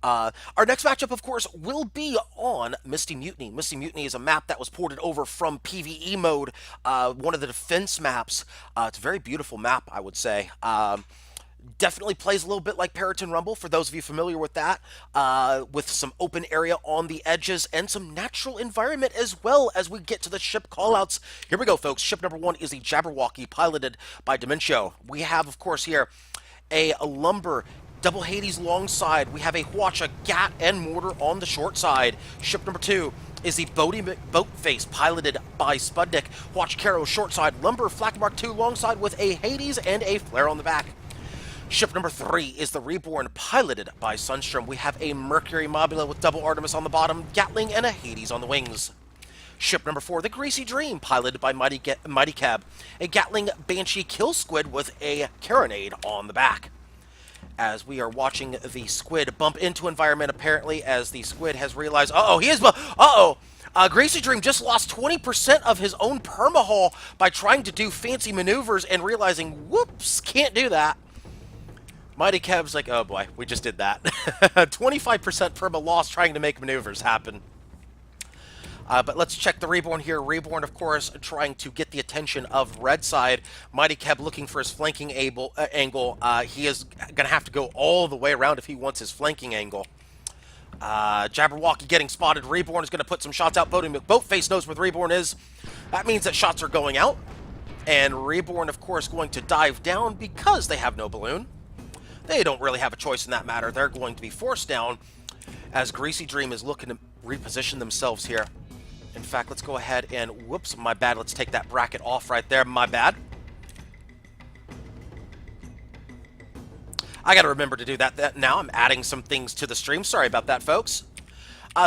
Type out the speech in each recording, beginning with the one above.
Our next matchup, of course, will be on Misty Mutiny. Misty Mutiny is a map that was ported over from PvE mode, one of the defense maps. It's a very beautiful map, I would say. Definitely plays a little bit like Periton Rumble, for those of you familiar with that, with some open area on the edges and some natural environment as well as we get to the ship callouts. Here we go, folks. Ship number 1 is the Jabberwocky, piloted by Dementio. We have, of course, here a lumber double Hades long side. We have a Hwacha, Gat, and Mortar on the short side. Ship number 2 is the Boatface, piloted by Spudnik. Hwacha Caro short side, Lumber Flak Mark 2 long side with a Hades and a Flare on the back. Ship number 3 is the Reborn, piloted by Sunstrom. We have a Mercury Mobula with double Artemis on the bottom, Gatling, and a Hades on the wings. Ship number 4, the Greasy Dream, piloted by Mighty Cab. A Gatling Banshee Kill Squid with a Carronade on the back. As we are watching the squid bump into environment, apparently, as the squid has realized, Greasy Dream just lost 20% of his own permahull by trying to do fancy maneuvers and realizing, whoops, can't do that. Mighty Kev's like, oh boy, we just did that. 25% perma loss trying to make maneuvers happen. But let's check the Reborn here. Reborn, of course, trying to get the attention of red side. Mighty Kev looking for his flanking angle. He is going to have to go all the way around if he wants his flanking angle. Jabberwocky getting spotted. Reborn is going to put some shots out. Boatface knows where the Reborn is. That means that shots are going out. And Reborn, of course, going to dive down because they have no balloon. They don't really have a choice in that matter. They're going to be forced down as Greasy Dream is looking to reposition themselves here. In fact, let's go ahead and, whoops, my bad. Let's take that bracket off right there. My bad. I got to remember to do that now. I'm adding some things to the stream. Sorry about that, folks.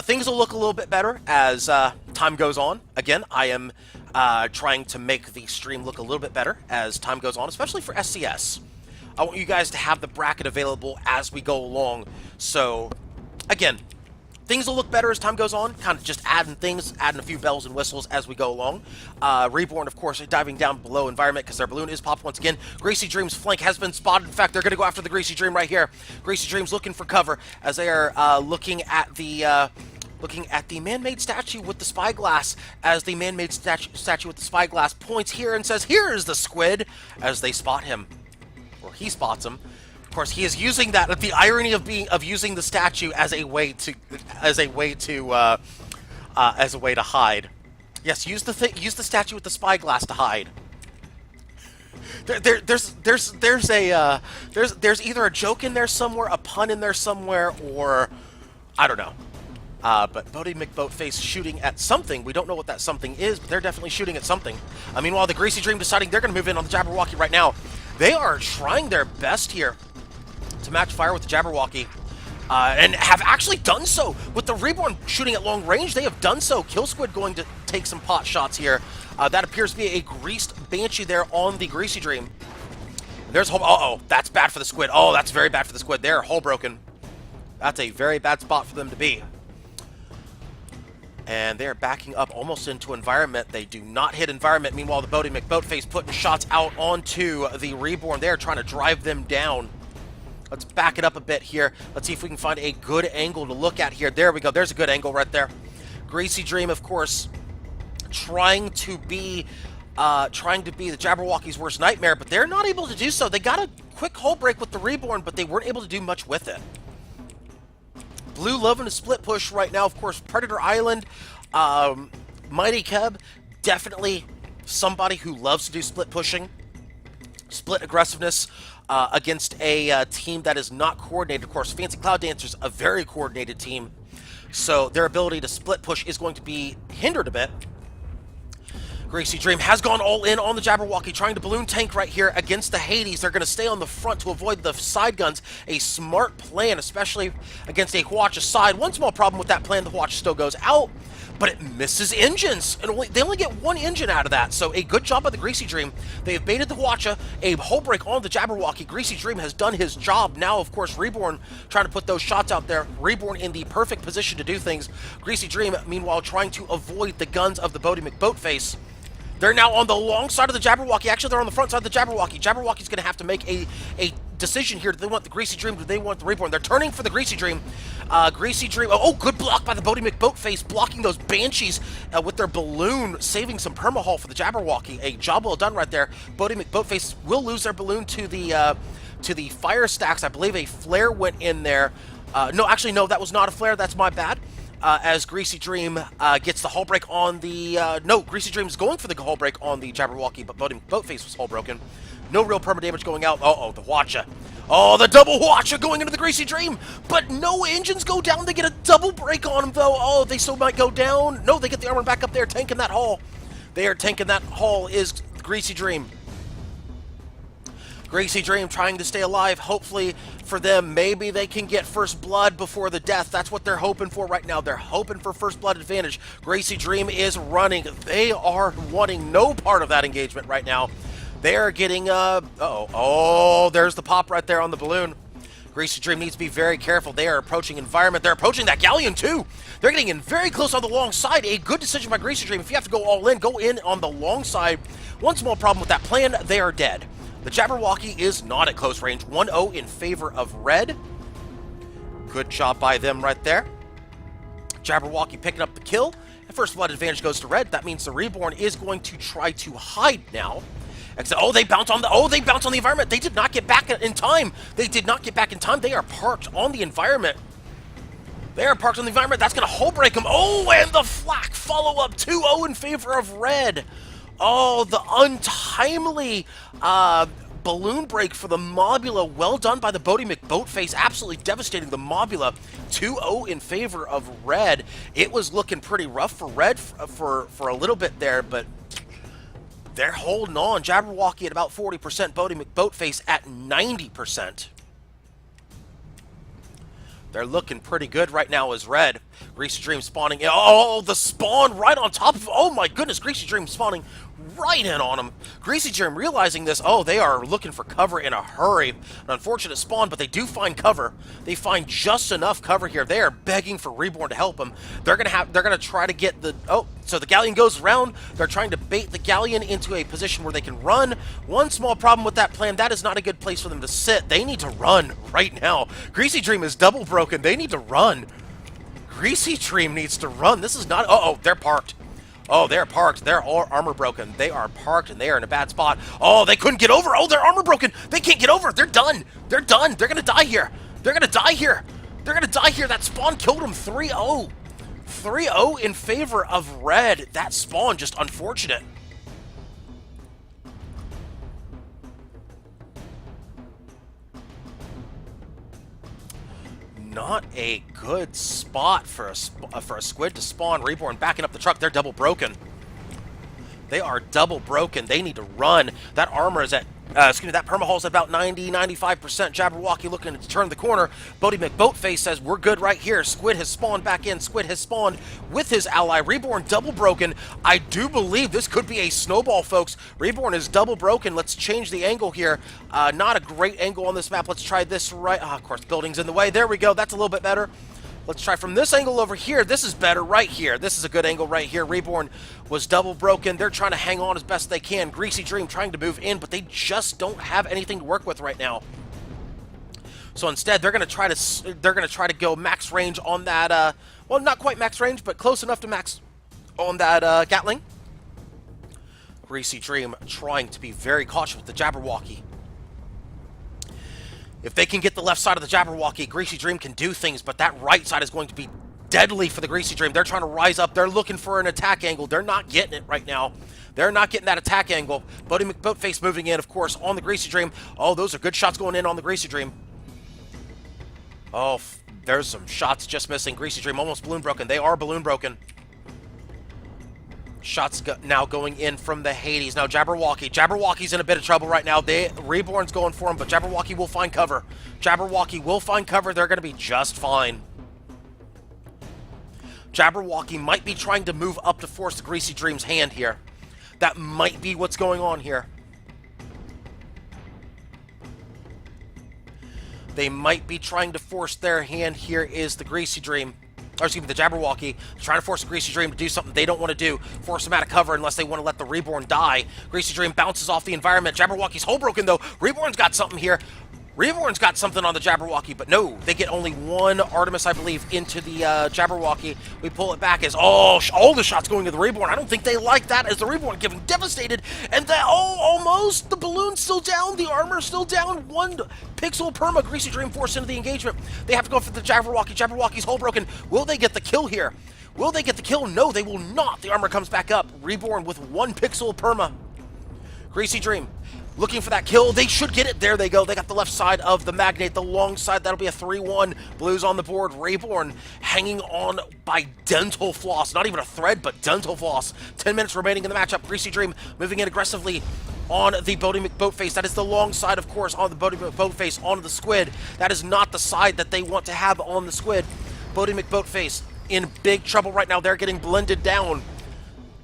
Things will look a little bit better as time goes on. Again, I am trying to make the stream look a little bit better as time goes on, especially for SCS. I want you guys to have the bracket available as we go along. So, again, things will look better as time goes on. Kind of just adding things, adding a few bells and whistles as we go along. Reborn, of course, diving down below environment because their balloon is popped once again. Greasy Dream's flank has been spotted. In fact, they're going to go after the Greasy Dream right here. Greasy Dream's looking for cover as they are looking at the man-made statue with the spyglass, as the man-made statue with the spyglass points here and says, "Here is the squid," as they spot him. Or he spots him. Of course, he is using that. The irony of using the statue as a way to hide. Yes, use the statue with the spyglass to hide. There's either a joke in there somewhere, a pun in there somewhere, or I don't know. But Bodie McBoatface shooting at something. We don't know what that something is, but they're definitely shooting at something. Meanwhile, the Greasy Dream deciding they're going to move in on the Jabberwocky right now. They are trying their best here to match fire with the Jabberwocky, and have actually done so. With the Reborn shooting at long range, they have done so. Kill Squid going to take some pot shots here. That appears to be a greased Banshee there on the Greasy Dream. There's hull. Uh-oh, that's bad for the Squid. Oh, that's very bad for the Squid. They're hull broken. That's a very bad spot for them to be. And they're backing up almost into environment. They do not hit environment. Meanwhile, the Bodie McBoatface putting shots out onto the Reborn. They're trying to drive them down. Let's back it up a bit here. Let's see if we can find a good angle to look at here. There we go. There's a good angle right there. Greasy Dream, of course, trying to be the Jabberwocky's worst nightmare, but they're not able to do so. They got a quick hull break with the Reborn, but they weren't able to do much with it. Blue loving a split push right now. Of course, Predator Island, Mighty Cub, definitely somebody who loves to do split pushing, split aggressiveness against a team that is not coordinated. Of course, Fancy Cloud Dancers, a very coordinated team, so their ability to split push is going to be hindered a bit. Greasy Dream has gone all in on the Jabberwocky, trying to balloon tank right here against the Hades. They're going to stay on the front to avoid the side guns. A smart plan, especially against a Hwacha side. One small problem with that plan, the Hwacha still goes out, but it misses engines. And they only get one engine out of that, so a good job by the Greasy Dream. They have baited the Hwacha, a hull break on the Jabberwocky. Greasy Dream has done his job. Now, of course, Reborn trying to put those shots out there. Reborn in the perfect position to do things. Greasy Dream, meanwhile, trying to avoid the guns of the Bodie McBoatface. They're now on the long side of the Jabberwocky. Actually, they're on the front side of the Jabberwocky. Jabberwocky's going to have to make a decision here. Do they want the Greasy Dream? Do they want the Reborn? They're turning for the Greasy Dream. Greasy Dream. Oh, good block by the Bodie McBoatface, blocking those Banshees with their balloon, saving some permahull for the Jabberwocky. A job well done right there. Bodie McBoatface will lose their balloon to the fire stacks. I believe a flare went in there. No, actually, no, that was not a flare. That's my bad. As Greasy Dream gets the hull break on the... no, Greasy Dream is going for the hull break on the Jabberwocky, but Bodie McBoatface was hull broken. No real perma damage going out. Uh-oh, the Watcha. Oh, the double Watcha going into the Greasy Dream, but no engines go down. They get a double break on them, though. Oh, they still might go down. No, they get the armor back up there, tanking that hull. They are tanking that hull is the Greasy Dream. Greasy Dream trying to stay alive. Hopefully for them, maybe they can get first blood before the death. That's what they're hoping for right now. They're hoping for first blood advantage. Greasy Dream is running. They are wanting no part of that engagement right now. They are getting, oh, there's the pop right there on the balloon. Greasy Dream needs to be very careful. They are approaching environment. They're approaching that galleon too. They're getting in very close on the long side. A good decision by Greasy Dream. If you have to go in on the long side. One small problem with that plan, they are dead. The Jabberwocky is not at close range. 1-0 in favor of red. Good job by them right there. Jabberwocky picking up the kill. And first blood advantage goes to red. That means the Reborn is going to try to hide now. Except, oh, they bounce on the environment. They did not get back in time. They did not get back in time. They are parked on the environment. They are parked on the environment. That's going to hull break them. Oh, and the flak follow-up 2-0 in favor of red. Oh, the untimely balloon break for the Mobula. Well done by the Bodie McBoatface. Absolutely devastating the Mobula. 2-0 in favor of red. It was looking pretty rough for red for a little bit there, but they're holding on. Jabberwocky at about 40%. Bodie McBoatface at 90%. They're looking pretty good right now as red. Greasy Dream spawning. Oh, the spawn right on top of... Oh my goodness, Greasy Dream spawning right in on him. Greasy Dream realizing this. Oh, they are looking for cover in a hurry. An unfortunate spawn, but they do find cover. They find just enough cover here. They are begging for Reborn to help them. They're gonna try to get the... Oh, so the Galleon goes around. They're trying to bait the Galleon into a position where they can run. One small problem with that plan, that is not a good place for them to sit. They need to run right now. Greasy Dream is double broken. They need to run. Greasy Dream needs to run. This is not... Oh, they're parked. Oh, they're parked. They're all armor broken. They are parked, and they are in a bad spot. Oh, they couldn't get over. Oh, they're armor broken. They can't get over. They're done. They're done. They're going to die here. They're going to die here. They're going to die here. That spawn killed them 3-0. 3-0 in favor of red. That spawn just unfortunate. Not a good spot for a squid to spawn. Reborn backing up the truck. They're double broken. They are double broken. They need to run. That armor is at, that permahull's at about 90-95%. Jabberwocky looking to turn the corner. Bodie McBoatface says, we're good right here. Squid has spawned back in. Squid has spawned with his ally. Reborn double broken. I do believe this could be a snowball, folks. Reborn is double broken. Let's change the angle here. Not a great angle on this map. Let's try this right. Oh, of course, building's in the way. There we go. That's a little bit better. Let's try from this angle over here. This is better right here. This is a good angle right here. Reborn was double broken. They're trying to hang on as best they can. Greasy Dream trying to move in, but they just don't have anything to work with right now. So instead, they're going to try to go max range on that. Well, not quite max range, but close enough to max on that Gatling. Greasy Dream trying to be very cautious with the Jabberwocky. If they can get the left side of the Jabberwocky, Greasy Dream can do things, but that right side is going to be deadly for the Greasy Dream. They're trying to rise up. They're looking for an attack angle. They're not getting it right now. They're not getting that attack angle. Bodie McBoatface moving in, of course, on the Greasy Dream. Oh, those are good shots going in on the Greasy Dream. Oh, there's some shots just missing. Greasy Dream almost balloon broken. They are balloon broken. Shots now going in from the Hades. Now Jabberwocky. Jabberwocky's in a bit of trouble right now. Reborn's going for him, but Jabberwocky will find cover. Jabberwocky will find cover. They're going to be just fine. Jabberwocky might be trying to move up to force the Greasy Dream's hand here. That might be what's going on here. They might be trying to force their hand here is the Greasy Dream. Or excuse me, the Jabberwocky, trying to force the Greasy Dream to do something they don't want to do. Force them out of cover unless they want to let the Reborn die. Greasy Dream bounces off the environment. Jabberwocky's hull broken, though. Reborn's got something here. Reborn's got something on the Jabberwocky, but no, they get only one Artemis, I believe, into the Jabberwocky. We pull it back as, all the shots going to the Reborn. I don't think they like that as the Reborn getting devastated. And that, almost, the balloon's still down, the armor's still down. 1 pixel perma, Greasy Dream forced into the engagement. They have to go for the Jabberwocky. Jabberwocky's hull broken. Will they get the kill here? Will they get the kill? No, they will not. The armor comes back up. Reborn with 1 pixel perma. Greasy Dream looking for that kill. They should get it. There they go. They got the left side of the Magnate, the long side. That'll be a 3-1. Blues on the board. Reborn hanging on by dental floss. Not even a thread, but dental floss. 10 minutes remaining in the matchup. Greasy Dream moving in aggressively on the Bodie McBoatface. That is the long side, of course, on the Bodie McBoatface, on the Squid. That is not the side that they want to have on the Squid. Bodie McBoatface in big trouble right now. They're getting blended down.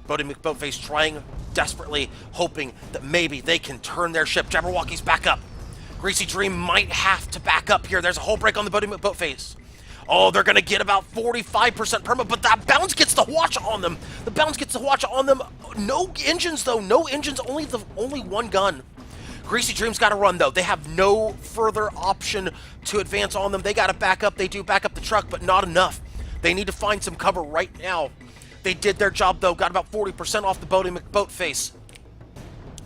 Bodie McBoatface trying desperately, hoping that maybe they can turn their ship. Jabberwocky's back up. Greasy Dream might have to back up here. There's a hull break on the Bodie McBoatface. Oh, they're going to get about 45% perma, but that bounce gets the watch on them. The bounce gets the watch on them. No engines, though. No engines, only 1 gun. Greasy Dream's got to run, though. They have no further option to advance on them. They got to back up. They do back up the truck, but not enough. They need to find some cover right now. They did their job, though. Got about 40% off the Bodie McBoatface.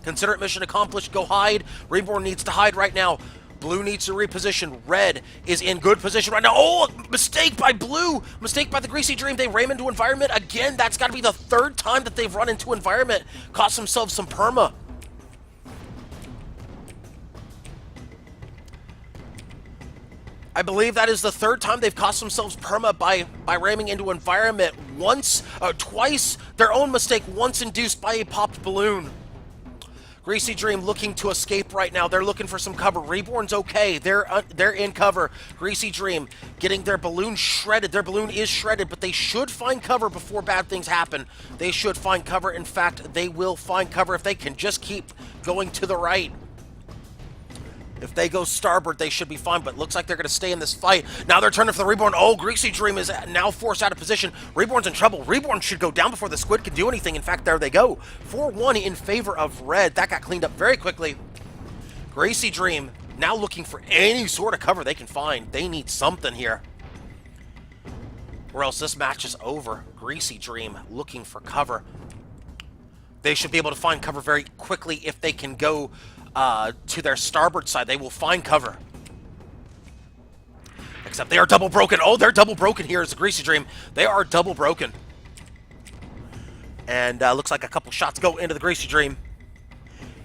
Consider it mission accomplished. Go hide. Reborn needs to hide right now. Blue needs to reposition. Red is in good position right now. Oh, mistake by Blue. Mistake by the Greasy Dream. They ram into environment again. That's got to be the 3rd time that they've run into environment. Cost themselves some perma. I believe that is the 3rd time they've cost themselves perma by ramming into environment. Twice, their own mistake, once induced by a popped balloon. Greasy Dream looking to escape right now. They're looking for some cover. Reborn's okay. They're in cover. Greasy Dream getting their balloon shredded. Their balloon is shredded, but they should find cover before bad things happen. They should find cover. In fact, they will find cover if they can just keep going to the right. If they go starboard, they should be fine, but looks like they're going to stay in this fight. Now they're turning for the Reborn. Oh, Greasy Dream is now forced out of position. Reborn's in trouble. Reborn should go down before the Squid can do anything. In fact, there they go. 4-1 in favor of Red. That got cleaned up very quickly. Greasy Dream now looking for any sort of cover they can find. They need something here, or else this match is over. Greasy Dream looking for cover. They should be able to find cover very quickly if they can go to their starboard side. They will find cover. Except they are double broken. Oh, they're double broken here as the Greasy Dream. They are double broken. And looks like a couple shots go into the Greasy Dream.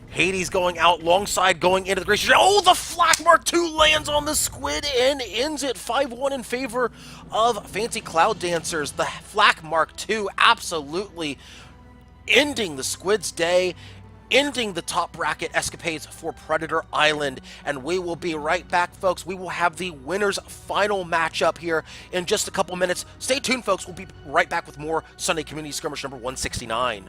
Hades going out, long side going into the Greasy Dream. Oh, the Flak Mark II lands on the Squid and ends it 5-1 in favor of Fancy Cloud Dancers. The Flak Mark II absolutely ending the Squid's day, ending the top bracket escapades for Predator Island. And we will be right back, folks. We will have the winners' final matchup here in just a couple minutes. Stay tuned, folks. We'll be right back with more Sunday Community Skirmish number 169.